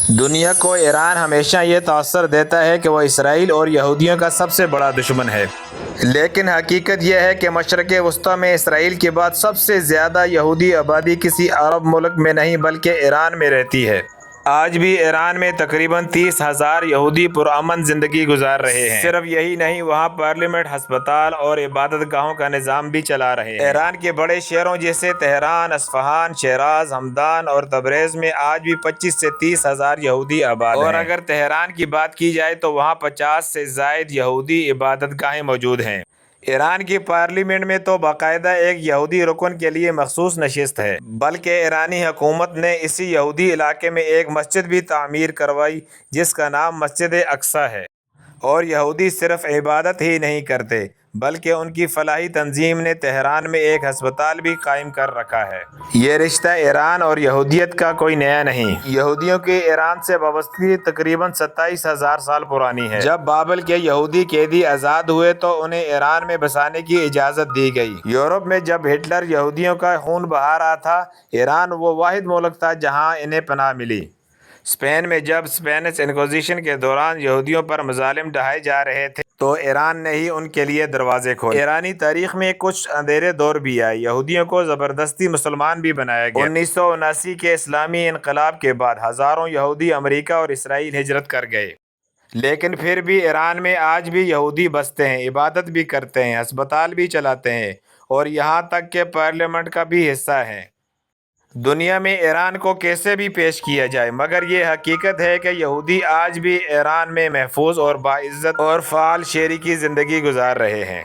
دنیا کو ایران ہمیشہ یہ تاثر دیتا ہے کہ وہ اسرائیل اور یہودیوں کا سب سے بڑا دشمن ہے، لیکن حقیقت یہ ہے کہ مشرق وسطیٰ میں اسرائیل کے بعد سب سے زیادہ یہودی آبادی کسی عرب ملک میں نہیں بلکہ ایران میں رہتی ہے۔ آج بھی ایران میں تقریباً 30,000 یہودی پرامن زندگی گزار رہے ہیں۔ صرف یہی نہیں، وہاں پارلیمنٹ، ہسپتال اور عبادت گاہوں کا نظام بھی چلا رہے ہیں۔ ایران کے بڑے شہروں جیسے تہران، اصفہان، شیراز، ہمدان اور تبریز میں آج بھی 25 سے 30,000 یہودی آباد ہیں، اور اگر تہران کی بات کی جائے تو وہاں 50 سے زائد یہودی عبادت گاہیں موجود ہیں۔ ایران کی پارلیمنٹ میں تو باقاعدہ ایک یہودی رکن کے لیے مخصوص نشست ہے، بلکہ ایرانی حکومت نے اسی یہودی علاقے میں ایک مسجد بھی تعمیر کروائی جس کا نام مسجد اقصیٰ ہے، اور یہودی صرف عبادت ہی نہیں کرتے بلکہ ان کی فلاحی تنظیم نے تہران میں ایک ہسپتال بھی قائم کر رکھا ہے۔ یہ رشتہ ایران اور یہودیت کا کوئی نیا نہیں، یہودیوں کی ایران سے وابستگی تقریباً 27,000 سال پرانی ہے۔ جب بابل کے یہودی قیدی آزاد ہوئے تو انہیں ایران میں بسانے کی اجازت دی گئی۔ یورپ میں جب ہٹلر یہودیوں کا خون بہا رہا تھا، ایران وہ واحد ملک تھا جہاں انہیں پناہ ملی۔ اسپین میں جب اسپینش انکوزیشن کے دوران یہودیوں پر مظالم ڈھائے جا رہے تھے تو ایران نے ہی ان کے لیے دروازے کھولے۔ ایرانی تاریخ میں کچھ اندھیرے دور بھی آئے، یہودیوں کو زبردستی مسلمان بھی بنایا گیا۔ 1979 کے اسلامی انقلاب کے بعد ہزاروں یہودی امریکہ اور اسرائیل ہجرت کر گئے، لیکن پھر بھی ایران میں آج بھی یہودی بستے ہیں، عبادت بھی کرتے ہیں، ہسپتال بھی چلاتے ہیں اور یہاں تک کہ پارلیمنٹ کا بھی حصہ ہیں۔ دنیا میں ایران کو کیسے بھی پیش کیا جائے، مگر یہ حقیقت ہے کہ یہودی آج بھی ایران میں محفوظ اور باعزت اور فعال شہری کی زندگی گزار رہے ہیں۔